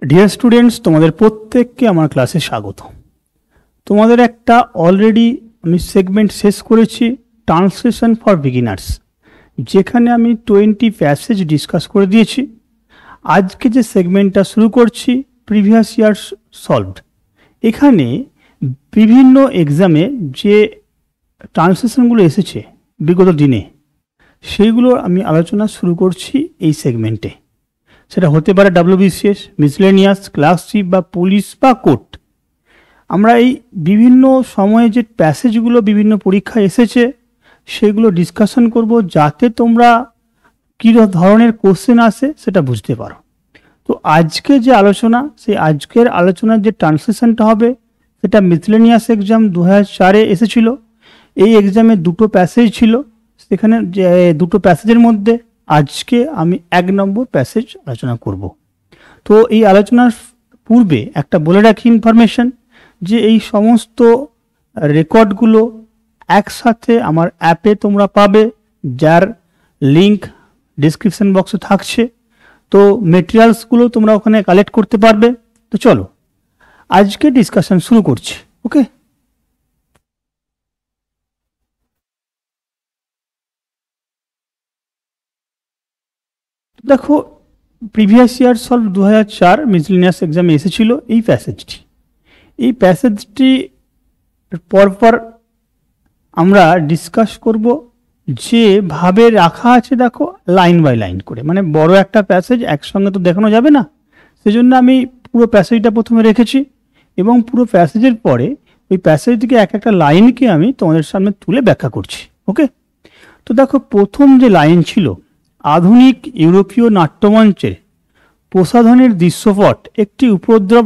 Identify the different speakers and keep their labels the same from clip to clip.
Speaker 1: Dear students, তোমাদের প্রত্যেককে আমার ক্লাসে স্বাগত। তোমাদের একটা অলরেডি আমি সেগমেন্ট শেষ করেছি, ট্রান্সলেশন ফর বিগিনার্স, যেখানে আমি 20 প্যাসেজ ডিসকাস করে দিয়েছি। আজকে যে সেগমেন্টটা শুরু করছি, প্রিভিয়াস ইয়ার্স সলভড, এখানে বিভিন্ন এক্সামে যে ট্রান্সলেশনগুলো এসেছে বিগত দিনে, সেইগুলোর আমি আলোচনা শুরু করছি এই সেগমেন্টে। সেটা হতে পারে WBCS, মিসলেনিয়াস, ক্লার্কশিপ বা পুলিশ বা কোর্ট। আমরা এই বিভিন্ন সময়ে যে প্যাসেজগুলো বিভিন্ন পরীক্ষায় এসেছে সেগুলো ডিসকাশন করব, যাতে তোমরা কী ধরনের কোশ্চেন আসে সেটা বুঝতে পারো। তো আজকে যে আলোচনা, সেই আজকের আলোচনার যে ট্রান্সলেশনটা হবে সেটা মিসলেনিয়াস এক্সাম 2004-এ এসেছিল। এই এক্সামে দুটো প্যাসেজ ছিল, সেখানে যে দুটো প্যাসেজের মধ্যে আজকে আমি 1 নম্বর প্যাসেজ আলোচনা করব। তো এই আলোচনার পূর্বে একটা বলে রাখি ইনফরমেশন, যে এই সমস্ত রেকর্ডগুলো একসাথে আমার অ্যাপে তোমরা পাবে, যার লিংক ডিসক্রিপশন বক্সে থাকছে। তো মেটেরিয়ালসগুলো তোমরা ওখানে কালেক্ট করতে পারবে। তো চলো আজকে ডিসকাশন শুরু করছি। ওকে, দেখো, প্রিভিয়াস ইয়ার সলভ 2004 মিসলেনিয়াস এক্সামে এসেছিল এই প্যাসেজটি পরপর আমরা ডিসকাস করব। যেভাবে রাখা আছে দেখো, লাইন বাই লাইন করে, মানে বড় একটা প্যাসেজ একসঙ্গে তো দেখানো যাবে না, সেজন্য আমি পুরো প্যাসেজটা প্রথমে রেখেছি এবং পুরো প্যাসেজের পরে ওই প্যাসেজ থেকে এক একটা লাইনকে আমি তোমাদের সামনে তুলে ব্যাখ্যা করছি। ওকে, তো দেখো, প্রথম যে লাইন ছিল, আধুনিক ইউরোপীয় নাট্যমঞ্চের প্রসাধনের দৃশ্যপট একটি উপদ্রব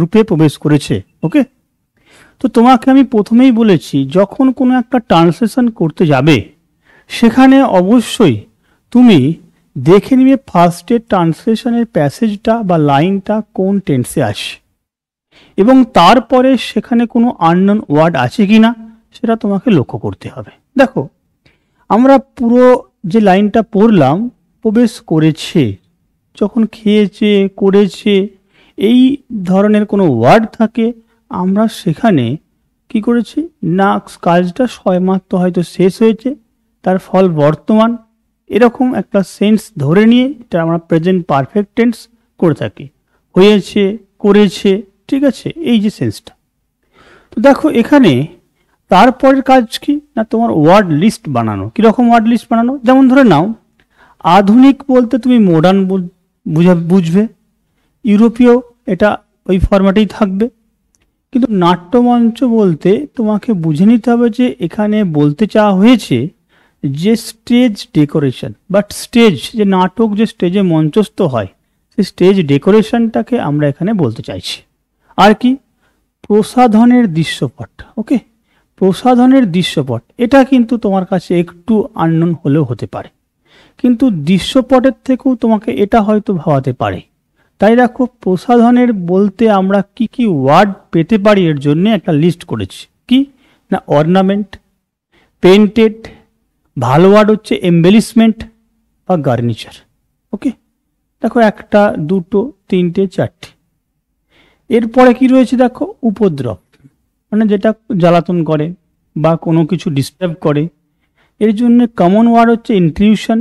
Speaker 1: রূপে প্রবেশ করেছে। ওকে, তো তোমাকে আমি প্রথমেই বলেছি, যখন কোনো একটা ট্রান্সলেশন করতে যাবে সেখানে অবশ্যই তুমি দেখে নিবে ফার্স্টে ট্রান্সলেশনের প্যাসেজটা বা লাইনটা কোন টেন্সে আসে, এবং তারপরে সেখানে কোনো আননোন ওয়ার্ড আছে কি না সেটা তোমাকে লক্ষ্য করতে হবে। দেখো, আমরা পুরো যে লাইনটা পড়লাম, প্রবেশ করেছে, যখন খেয়েছে, করেছে, এই ধরনের কোনো ওয়ার্ড থাকে, আমরা সেখানে কি করেছি না, কাজটা সবেমাত্র হয়তো শেষ হয়েছে, তার ফল বর্তমান, এরকম একটা সেন্স ধরে নিয়ে এটা আমরা প্রেজেন্ট পারফেক্ট টেন্স করে থাকি। হয়েছে, করেছে, ঠিক আছে, এই যে সেন্সটা। তো দেখো, এখানে তারপরের কাজ কি না, তোমার ওয়ার্ড লিস্ট বানানো। কীরকম ওয়ার্ড লিস্ট বানানো? যেমন ধরে নাও, আধুনিক বলতে তুমি মডার্ন বুঝবে, ইউরোপীয় এটা ওই ফরম্যাটেই থাকবে। কিন্তু নাট্যমঞ্চ বলতে তোমাকে বুঝে নিতে হবে যে এখানে বলতে চাওয়া হয়েছে যে স্টেজ ডেকোরেশন, বাট স্টেজ যে নাটক যে স্টেজে মঞ্চস্থ হয়, সেই স্টেজ ডেকোরেশনটাকে আমরা এখানে বলতে চাইছি। আর কি, প্রসাধনের দৃশ্যপট। ওকে, প্রসাধনের দৃশ্যপট, এটা কিন্তু তোমার কাছে একটু আননোন হলেও হতে পারে, কিন্তু দৃশ্যপটের থেকেও তোমাকে এটা হয়তো ভাবাতে পারে। তাই দেখো, প্রসাধনের বলতে আমরা কি কি ওয়ার্ড পেতে পারি, এর জন্য একটা লিস্ট করেছি। কি না, অর্নামেন্ট, পেন্টেড, ভালো ওয়ার্ড হচ্ছে এমবেলিশমেন্ট বা গার্নিচার। ওকে, দেখো, একটা, দুটো, তিনটে, চারটে। এরপরে কি রয়েছে দেখো, উপদ্রব, মানে যেটা জ্বালাতন করে বা কোনো কিছু ডিস্টার্ব করে। এর জন্য কমন ওয়ার্ড হচ্ছে ইন্ট্রুশন,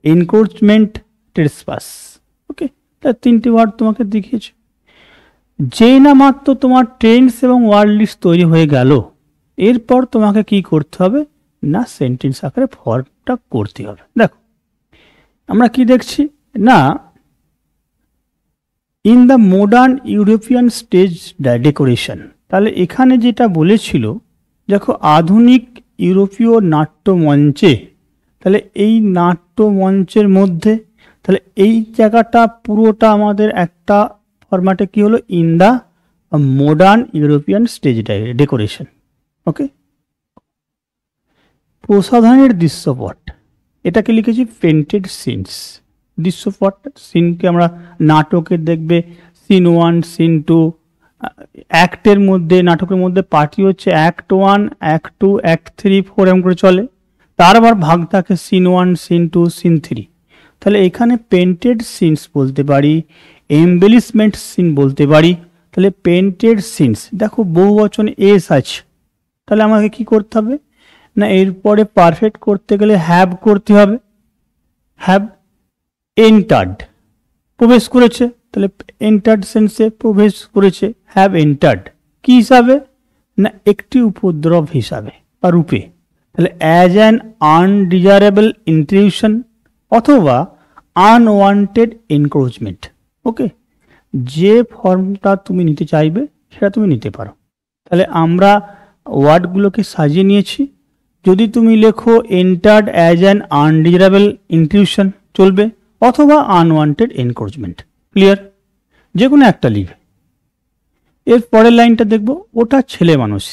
Speaker 1: এনক্রোচমেন্ট, ট্রেসপাস। ওকে, তার 3টে ওয়ার্ড তোমাকে দেখিয়েছে। যেই না মাত্র তোমার টেন্স এবং ওয়ার্ড লিস্ট তৈরি হয়ে গেল, এরপর তোমাকে কি করতে হবে না, সেন্টেন্স আকারে ফর্মটা করতে হবে। দেখো, আমরা কি দেখছি না, in the modern European stage decoration. তাহলে এখানে যেটা বলেছিল, দেখো, আধুনিক ইউরোপীয় নাট্যমঞ্চে, তাহলে এই নাট্যমঞ্চের মধ্যে, তাহলে এই জায়গাটা পুরোটা আমাদের একটা ফরম্যাটে কি হলো, in the modern European stage decoration. Okay, প্রসাধনের দৃশ্যপট, এটাকে লিখেছি পেন্টেড সিনস। দৃশ্যপট, সিনকে আমরা নাটকের দেখবে সিন 1, সিন 2, অ্যাক্টের মধ্যে, নাটকের মধ্যে পার্টি হচ্ছে অ্যাক্ট 1, অ্যাক্ট 2, অ্যাক্ট 3, 4 এরকম করে চলে। তার আবার ভাগ থাকে সিন 1, সিন 2, সিন 3। তাহলে এখানে পেন্টেড সিনস বলতে পারি, এমবেলিশমেন্ট সিন বলতে পারি। তাহলে পেন্টেড সিনস, দেখো বহু বচন এস আছে, তাহলে আমাকে কি করতে হবে না এরপরে পারফেক্ট করতে গেলে হ্যাভ করতে হবে। হ্যাভ এন্টার্ড, প্রবেশ করেছে, তাহলে এন্টার্ড সেন্সে প্রবেশ করেছে, হ্যাভ এন্টার্ড কি হিসাবে না একটি উপদ্রব হিসাবে বা রূপে। তাহলে অ্যাজ অ্যান আনডিজারেবল ইন্ট্রুশন অথবা আনওয়ান্টেড এনক্রোচমেন্ট। ওকে, যে ফর্মটা তুমি নিতে চাইবে সেটা তুমি নিতে পারো। তাহলে আমরা ওয়ার্ডগুলোকে সাজিয়ে নিয়েছি। যদি তুমি লেখো entered as an undesirable intrusion চলবে, অথবা আনওয়ান্টেড এনক্রোচমেন্ট। ক্লিয়ার? যে কোনো একটা লিখবে। এর পরের লাইনটা দেখবো, ওটা ছেলে মানুষ।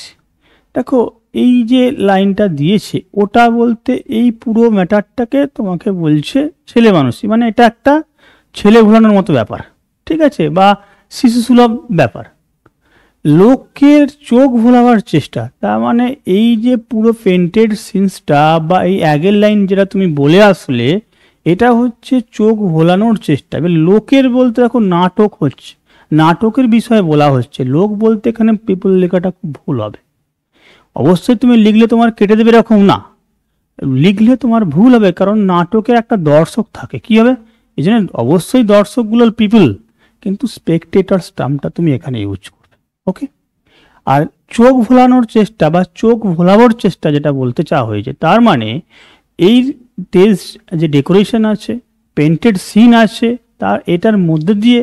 Speaker 1: দেখো এই যে লাইনটা দিয়েছে ওটা বলতে এই পুরো ম্যাটারটাকে তোমাকে বলছে ছেলে মানুষই, মানে এটা একটা ছেলে ভোলানোর মতো ব্যাপার, ঠিক আছে, বা শিশুসুলভ ব্যাপার। লোকের চোখ ভোলাবার চেষ্টা, তার মানে এই যে পুরো পেন্টেড সিনসটা বা এই আগের লাইন যেটা তুমি বলে আসলে এটা হচ্ছে চোখ ভোলানোর চেষ্টা। এবার লোকের বলতে দেখো নাটক হচ্ছে, নাটকের বিষয়ে বলা হচ্ছে। লোক বলতে এখানে পিপল লেখাটা খুব ভুল হবে। অবশ্যই তুমি লিখলে তোমার কেটে দেবে এরকম না, লিখলে তোমার ভুল হবে, কারণ নাটকের একটা দর্শক থাকে। কি হবে এই জন্য অবশ্যই দর্শকগুলো পিপল, কিন্তু স্পেকটেটার্স টার্মটা তুমি এখানে ইউজ করবে। ওকে, আর চোখ ভোলানোর চেষ্টা বা চোখ ভোলাবার চেষ্টা যেটা বলতে চাওয়া হয়েছে, তার মানে এই তেজ যে ডেকোরেশন আছে, পেন্টেড সিন আছে, তার এটার মধ্যে দিয়ে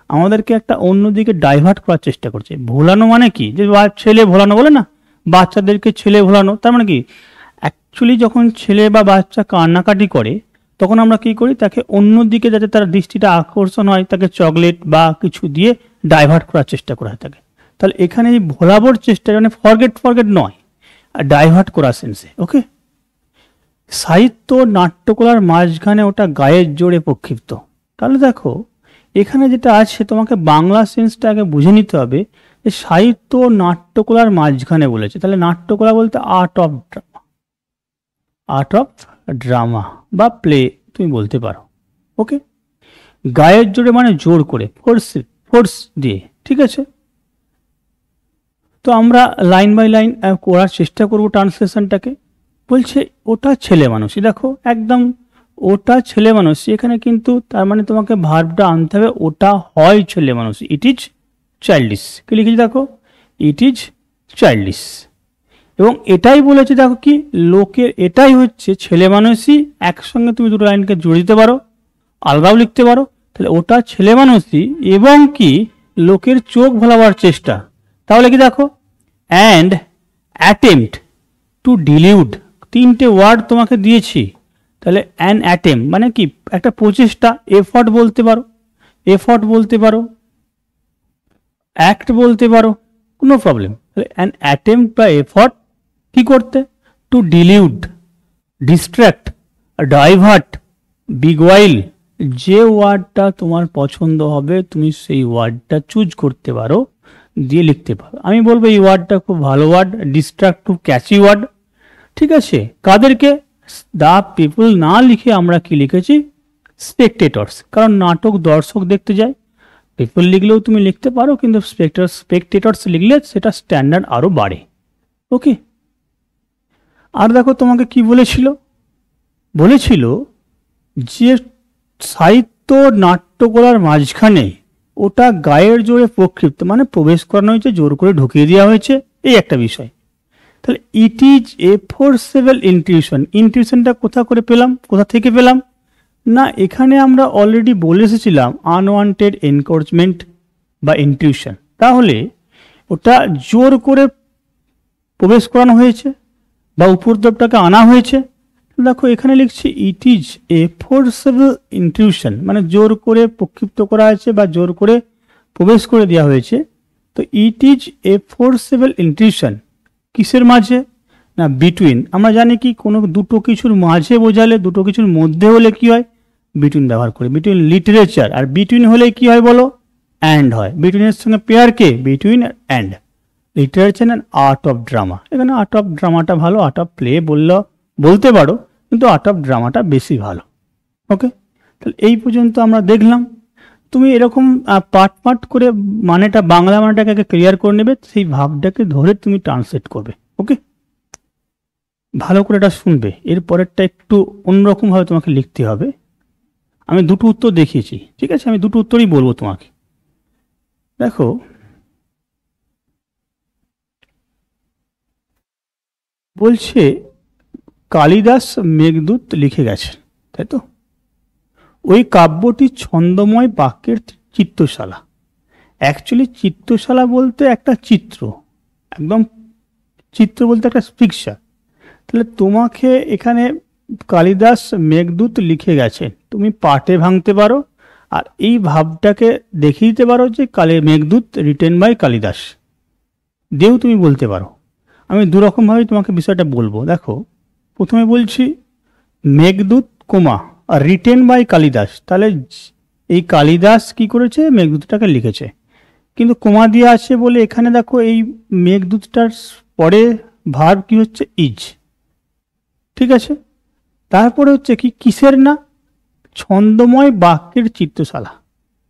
Speaker 1: আমাদেরকে একটা অন্যদিকে ডাইভার্ট করার চেষ্টা করছে। ভোলানো মানে কি, যে ছেলে ভোলানো বলে না, বাচ্চাদেরকে ছেলে ভোলানো, তার মানে কি অ্যাকচুয়ালি যখন ছেলে বা বাচ্চা কান্নাকাটি করে তখন আমরা কি করি, তাকে অন্যদিকে যাতে তার দৃষ্টিটা আকর্ষণ হয় তাকে চকলেট বা কিছু দিয়ে ডাইভার্ট করার চেষ্টা করা থাকে। তাহলে এখানে এই ভোলাবার চেষ্টা মানে ফরগেট নয়, আর ডাইভার্ট করা সেন্সে। ওকে, সাহিত্য নাট্যকলার মাঝখানে ওটা গায়ের জোরে প্রক্ষিপ্ত। তাহলে দেখো এখানে যেটা আছে তোমাকে বাংলা সেন্সটা আগে বুঝে নিতে হবে যে সাহিত্য নাট্যকলার মাঝখানে বলেছে। তাহলে নাট্যকলা বলতে art of drama, art of drama বা প্লে তুমি বলতে পারো। ওকে, গায়ের জোরে মানে জোর করে, ফোর্স দিয়ে, ঠিক আছে। তো আমরা লাইন বাই লাইন করার চেষ্টা করব ট্রান্সলেশনটাকে। বলছে ওটা ছেলে মানুষই, দেখো একদম ওটা ছেলে মানুষ, এখানে কিন্তু তার মানে তোমাকে ভার্বটা আনতে হবে ওটা হয় ছেলে মানুষ। ইট ইজ চাইল্ডিশ, কি লিখেছি দেখো, ইট ইজ চাইল্ডিশ। এবং এটাই বলেছে দেখো কি লোকের, এটাই হচ্ছে ছেলে মানুষই। একসঙ্গে তুমি দুটো লাইনকে জুড়ে দিতে পারো, আলাদাও লিখতে পারো। তাহলে ওটা ছেলে মানুষই এবং কি লোকের চোখ ভোলাবার চেষ্টা। তাহলে কি দেখো অ্যান্ড অ্যাটেম্পট টু ডিলিউড, তিনটে ওয়ার্ড তোমাকে দিয়েছি। তাহলে অ্যান অ্যাটেম মানে কি একটা প্রচেষ্টা, এফর্ট বলতে পারো, এফর্ট বলতে পারো, অ্যাক্ট বলতে পারো, কোনো প্রবলেম। তাহলে অ্যান অ্যাটেম্পট বা এফর্ট কি করতে, টু ডিলিউড, ডিস্ট্র্যাক্ট, ডাইভার্ট, বিগওয়াইল। যে ওয়ার্ডটা তোমার পছন্দ হবে তুমি সেই ওয়ার্ডটা চুজ করতে পারো, দিয়ে লিখতে পারো। আমি বলবো এই ওয়ার্ডটা খুব ভালো ওয়ার্ড, ডিস্ট্র্যাক্ট খুব ক্যাচি ওয়ার্ড, ঠিক আছে। কাদেরকে, দ্য পিপল না লিখে আমরা কি লিখেছি, স্পেকটেটর্স, কারণ নাটক দর্শক দেখতে যায়। পিপল লিখলেও তুমি লিখতে পারো, কিন্তু স্পেকটেটর্স লিখলে সেটা স্ট্যান্ডার্ড আরও বাড়ে। ওকে, আর দেখো তোমাকে কি বলেছিল, বলেছিল যে সাহিত্য নাট্যকলার মাঝখানে ওটা গায়ের জোরে প্রক্ষিপ্ত, মানে প্রবেশ করানো হয়েছে, জোর করে ঢুকিয়ে দেওয়া হয়েছে, এই একটা বিষয়। তাহলে ইট ইজ এ ফোর্সেবল ইন্টিউশন, ইন্টিউশনটা কোথা করে পেলাম, কোথা থেকে পেলাম না, এখানে আমরা অলরেডি বলে এসেছিলাম আনওয়ান্টেড এনকারেজমেন্ট বা ইন্টিউশন। তাহলে ওটা জোর করে প্রবেশ করানো হয়েছে বা উপদ্রবটাকে আনা হয়েছে। দেখো এখানে লিখছি ইট ইজ এ ফোর্সেবল ইন্টিউশন, মানে জোর করে প্রক্ষিপ্ত করা হয়েছে বা জোর করে প্রবেশ করে দেওয়া হয়েছে। তো ইট ইজ এ ফোর্সেবল ইন্টিউশন কিসের মাঝে না, বিটুইন। আমরা জানি কি কোনো দুটো কিছুর মাঝে বোঝালে, দুটো কিছুর মধ্যে হলে কি হয়, বিটুইন ব্যবহার করি। বিটুইন লিটারেচার আর বিটুইন হলে কি হয় বলো, অ্যান্ড হয়। বিটুইনের সঙ্গে pair K, between and. Literature and art of drama, এখানে আর্ট অফ ড্রামাটা ভালো, আর্ট অফ প্লে বলতে পারো, কিন্তু আর্ট অফ ড্রামাটা বেশি ভালো। ওকে, তাহলে এই পর্যন্ত আমরা দেখলাম। তুমি এরকম পার্ট পার্ট করে মানেটা, বাংলা মানেটাকে ক্লিয়ার করে নেবে, সেই ভাবটাকে ধরে তুমি ট্রান্সলেট করবে। ওকে, ভালো করে এটা শুনবে। এর পরেরটা একটু অন্যরকমভাবে তোমাকে লিখতে হবে। আমি দুটো উত্তর দেখিয়েছি, ঠিক আছে? আমি দুটো উত্তরই বলবো তোমাকে। দেখো, বলছে কালিদাস মেঘদূত লিখে গেছেন, তাই তো? ওই কাব্যটি ছন্দময় বাক্যের চিত্রশালা। অ্যাকচুয়ালি চিত্রশালা বলতে একটা চিত্র, একদম চিত্র বলতে একটা পিকচার। তাহলে তোমাকে এখানে কালিদাস মেঘদূত লিখে গেছেন, তুমি পাটে ভাঙতে পারো আর এই ভাবটাকে দেখিয়ে দিতে পারো যে মেঘদূত রিটেন বাই কালিদাস দিয়েও তুমি বলতে পারো। আমি দুরকমভাবে তোমাকে বিষয়টা বলবো। দেখো, প্রথমে বলছি মেঘদূত কোমা আর রিটেন বাই কালিদাস, তাহলে এই কালিদাস কি করেছে, মেঘদূতটাকে লিখেছে, কিন্তু কোমা দিয়ে আছে বলে এখানে দেখো এই মেঘদূতটার পরে ভার্ব কি হচ্ছে, ইজ। ঠিক আছে, তারপরে হচ্ছে কি, কিসের না, ছন্দময় বাক্যের চিত্রশালা।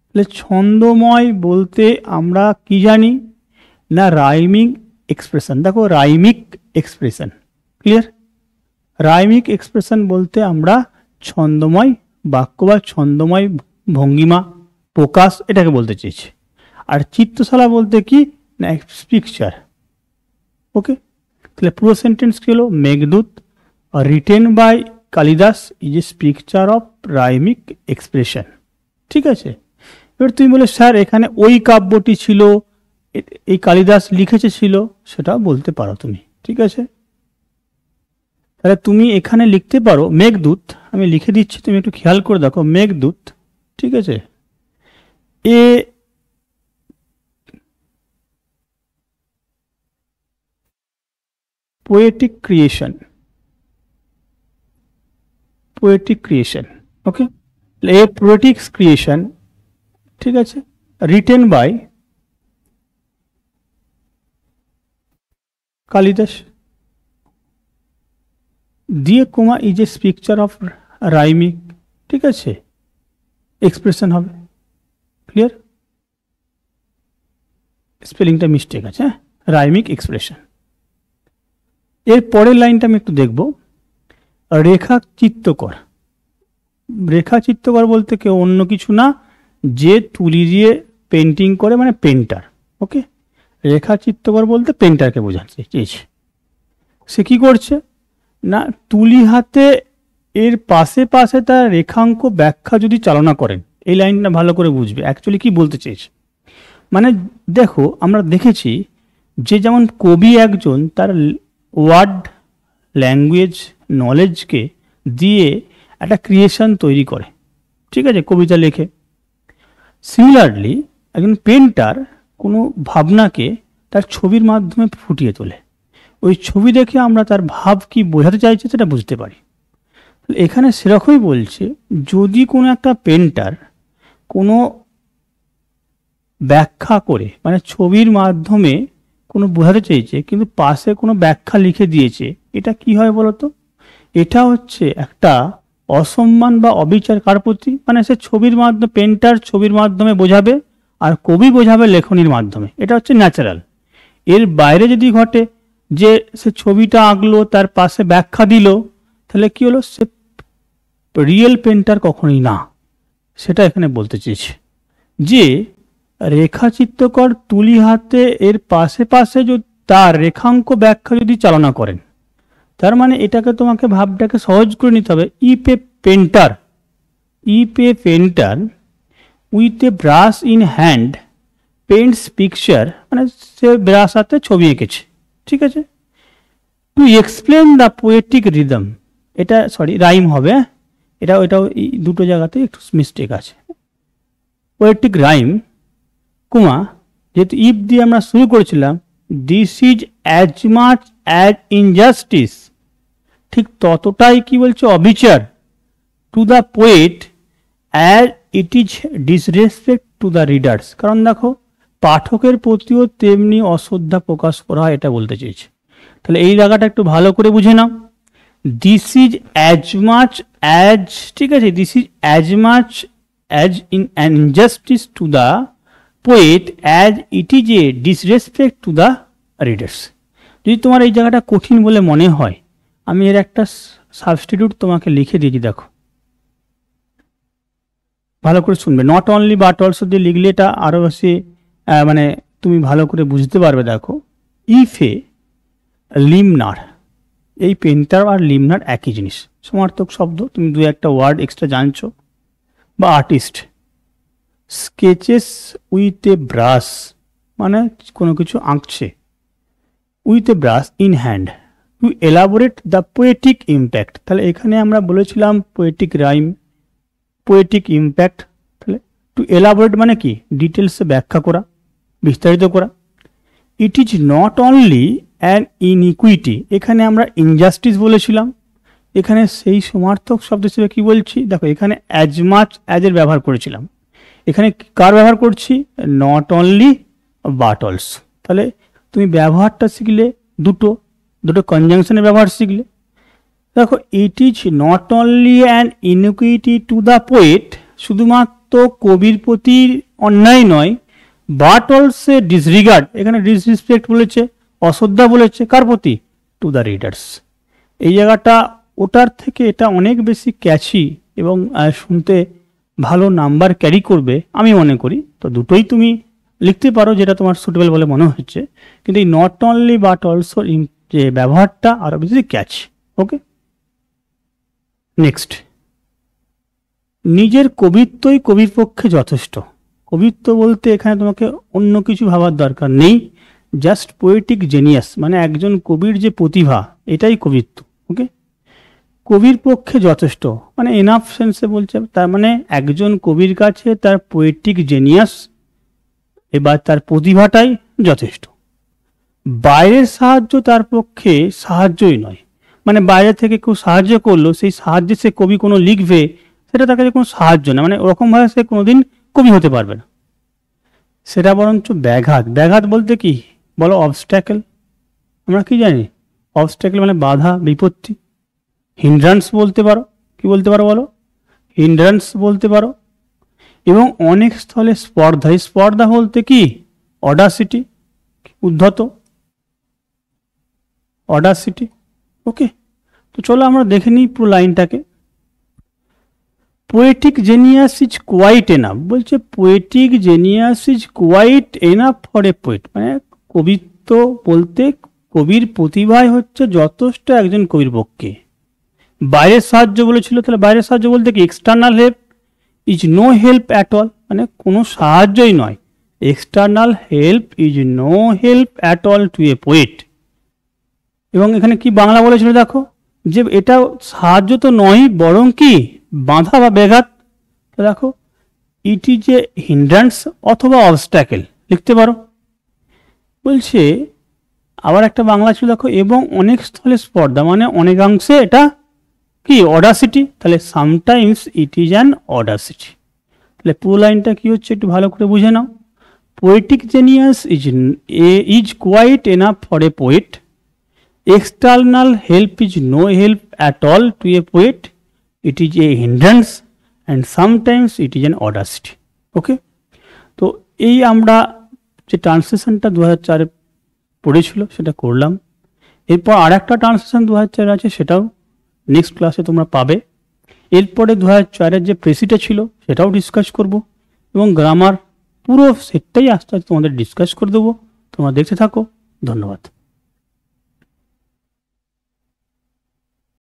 Speaker 1: তাহলে ছন্দময় বলতে আমরা কি জানি না, রাইমিং এক্সপ্রেশন। দেখো, রাইমিক এক্সপ্রেশন, ক্লিয়ার? রাইমিক এক্সপ্রেশন বলতে আমরা ছন্দময় বাক্য বা ছন্দময় ভঙ্গিমা প্রকাশ, এটাকে বলতে চেয়েছি। আর চিত্রশালা বলতে কি না, পিকচার। ওকে, তাহলে পুরো সেন্টেন্স কি হলো, Meghdoot written by Kalidas is a picture of rhythmic expression. ঠিক আছে, এবার তুমি বলে স্যার এখানে ওই কাব্যটি ছিল, এই কালিদাস লিখেছে ছিল, সেটাও বলতে পারো তুমি। ঠিক আছে, তাহলে তুমি এখানে লিখতে পারো মেঘদূত, আমি লিখে দিচ্ছি, তুমি একটু খেয়াল করে দেখো। মেঘদূত, ঠিক আছে, a poetic creation, poetic creation. Okay, a poetic creation, ঠিক আছে, রিটেন বাই কালিদাস দিয়ে comma is a picture of rhythmic, ঠিক আছে, এক্সপ্রেশন হবে। ক্লিয়ার? স্পেলিংটা মিস্টেক আছে, হ্যাঁ, রাইমিক এক্সপ্রেশন। এর পরের লাইনটা আমি একটু দেখব, রেখা চিত্রকর। রেখা চিত্রকর বলতে কেউ অন্য কিছু না, যে তুলি দিয়ে পেন্টিং করে, মানে পেন্টার। ওকে, রেখা চিত্রকর বলতে পেন্টারকে বোঝাতে চেয়েছে। সে কি করছে না, তুলি হাতে এর পাশে পাশে তার রেখাঙ্ক ব্যাখ্যা যদি চালনা করেন, এই লাইনটা ভালো করে বুঝবে অ্যাকচুয়ালি কি বলতে চেয়েছে। মানে দেখো, আমরা দেখেছি যে যেমন কবি একজন তার ওয়ার্ড ল্যাঙ্গুয়েজ নলেজকে দিয়ে একটা ক্রিয়েশন তৈরি করে, ঠিক আছে, কবিতা লেখে। সিমিলারলি একজন পেন্টার কোনো ভাবনাকে তার ছবির মাধ্যমে ফুটিয়ে তোলে, ওই ছবি দেখে আমরা তার ভাব কি বোঝাতে চাইছে সেটা বুঝতে পারি। এখানে সেরকমই বলছে, যদি কোনো একটা পেন্টার কোনো ব্যাখ্যা করে, মানে ছবির মাধ্যমে কোনো বোঝাতে চেয়েছে কিন্তু পাশে কোনো ব্যাখ্যা লিখে দিয়েছে, এটা কি হয় বলতো, এটা হচ্ছে একটা অসম্মান বা অবিচার কার প্রতি, মানে সে ছবির মাধ্যমে, পেন্টার ছবির মাধ্যমে বোঝাবে আর কবি বোঝাবে লেখনির মাধ্যমে, এটা হচ্ছে ন্যাচারাল। এর বাইরে যদি ঘটে যে সে ছবিটা আঁকলো তার পাশে ব্যাখ্যা দিল, তাহলে কি হলো, সে রিয়েল পেন্টার কখনোই না। সেটা এখানে বলতে চেয়েছে যে রেখা চিত্রকর তুলি হাতে এর পাশে পাশে যদি তার রেখাঙ্ক ব্যাখ্যা যদি চালনা করেন, তার মানে এটাকে তোমাকে ভাবটাকে সহজ করে নিতে হবে। If A painter with a brush in hand paints picture, মানে সে ব্রাশ হাতে ছবি এঁকেছে, ঠিক আছে, to explain the poetic rhythm, এটা সরি রাইম হবে, এটাও দুটো জায়গাতে একটু মিস্টেক আছে। পোয়েটিক রাইম কুমা, যেহেতু ইফ দিয়ে আমরা শুরু করেছিলাম, this is as much as injustice, ঠিক ততটাই কি বলছে, অবিচার, two the poet as it is disrespect to the readers. কারণ দেখো, পাঠকের প্রতিও তেমনি অশ্রদ্ধা প্রকাশ করা হয়, এটা বলতে চেয়েছে। তাহলে এই জায়গাটা একটু ভালো করে বুঝে নাও। This is as much as, ঠিক আছে, this is as much as in an injustice to the poet as it is a disrespect to the readers. যদি তোমার এই জায়গাটা কঠিন বলে মনে হয়, আমি এর একটা সাবস্টিটিউট তোমাকে লিখে দিয়েছি, দেখো ভালো করে শুনবে। নট অনলি বাট অলসো দিয়ে লিখলে এটা আরও বেশি মানে তুমি ভালো করে বুঝতে পারবে। দেখো, ইফ এ লিমনার, এই পেন্টার আর লিমনার একই জিনিস, সমার্থক শব্দ, তুমি দু একটা ওয়ার্ড এক্সট্রা জানছো। বা artist sketches with a brush, মানে কোনো কিছু আঁকছে, with a brush in hand to elaborate the poetic impact. তাহলে এখানে আমরা বলেছিলাম পোয়েটিক রাইম, পোয়েটিক ইম্প্যাক্ট। তাহলে টু এলাবোরেট মানে কি, ডিটেলসে ব্যাখ্যা করা, বিস্তারিত করা। It is not only an inequity, এখানে আমরা ইনজাস্টিস বলেছিলাম, এখানে সেই সমার্থক শব্দ হিসেবে কী বলছি, দেখো এখানে অ্যাজ মাচ অ্যাজের ব্যবহার করেছিলাম, এখানে কার ব্যবহার করছি, নট অনলি বাট অলসো। তাহলে তুমি ব্যবহারটা শিখলে, দুটো কনজাংশনের ব্যবহার শিখলে। দেখো, it is not only an inequity to the poet, শুধুমাত্র কবির প্রতি অন্যায় নয়, বাট অলসো ডিসরিগার্ড, এখানে ডিসরিসপেক্ট বলেছে, অশ্রদ্ধা বলেছে, কার প্রতি, টু দ্য রিডার্স। এই জায়গাটা ওটার থেকে এটা অনেক বেশি ক্যাচি এবং শুনতে ভালো নাম্বার ক্যারি করবে আমি মনে করি। তো দুটোই তুমি লিখতে পারো যেটা তোমার সুটেবল বলে মনে হচ্ছে, কিন্তু এই নট অনলি বাট অলসো যে ব্যবহারটা আরও বেশি ক্যাচ। ওকে, নেক্সট, নিজের কবিত্বই কবির পক্ষে যথেষ্ট। কবিত্ব বলতে এখানে তোমাকে অন্য কিছু ভাবার দরকার নেই, জাস্ট পোয়েটিক জেনিয়াস, মানে একজন কবির যে প্রতিভা, এটাই কবিত্ব। ওকে, কবির পক্ষে যথেষ্ট মানে এনাফ সেন্সে বলছে, তার মানে একজন কবির কাছে তার পোয়েটিক জেনিয়াস এবার তার প্রতিভাটাই যথেষ্ট। বাইরের সাহায্য তার পক্ষে সাহায্যই নয়, মানে বাইরে থেকে কেউ সাহায্য করলো, সেই সাহায্যে সে কবি কোনো লিখবে, সেটা তার কাছে কোনো সাহায্য না, মানে ওরকমভাবে সে কোনোদিন কবি হতে পারবে না, সেটা বরঞ্চ ব্যাঘাত। ব্যাঘাত বলতে কি বলো, অবস্ট্যাকেল। আমরা কি জানি, অবস্ট্যাকেল মানে বাধা, বিপত্তি। হিন্ড্রান্স বলতে পারো, কি বলতে পারো বলো, হিন্ড্রান্স বলতে পারো। এবং অনেক স্থলে স্পর্ধা, এই স্পর্ধা বলতে কি, অডাসিটি, উদ্ধত, অডাসিটি। ওকে, তো চলো আমরা দেখে নিই পুরো লাইনটাকে। Poetic genius is quite enough, বলছে poetic genius is quite enough for a poet, মানে কবিত্ব বলতে কবির প্রতিভাই হচ্ছে যথেষ্ট একজন কবির পক্ষে। বাইরের সাহায্য বলেছিল, তাহলে বাইরের সাহায্য বলতে কি, external help is no help at all, মানে কোনো সাহায্যই নয়, external help is no help at all to a poet. এবং এখানে কি বাংলা বলেছিল দেখো, যে এটা সাহায্য তো নয় বরং কি বাধা বা ব্যাঘাত। তো দেখো, ইট ইজ এ হিন্ড্রান্স অথবা অবস্ট্যাকেল লিখতে পারো। বলছে আবার একটা বাংলা ছিল দেখো, এবং অনেক স্থলে স্পর্ধা, মানে অনেকাংশে এটা কি, অডাসিটি। তাহলে sometimes it is an audacity. তাহলে পুরো লাইনটা কি হচ্ছে একটু ভালো করে বুঝে নাও। Poetic genius is quite enough for a poet, external help is no help at all to a poet, it is a hindrance and sometimes it is an audacity. Okay, তো এই আমরা যে ট্রান্সলেশনটা 2004-এ পড়েছিল সেটা করলাম। এরপর আর একটা ট্রান্সলেশন 2004 আছে, সেটাও নেক্সট ক্লাসে তোমরা পাবে। এরপরে 2004-এর যে প্রেসিটা ছিল সেটাও ডিসকাস করব, এবং গ্রামার পুরো সেটটাই আস্তে আস্তে তোমাদের ডিসকাস করে দেবো। তোমরা দেখতে থাকো, ধন্যবাদ।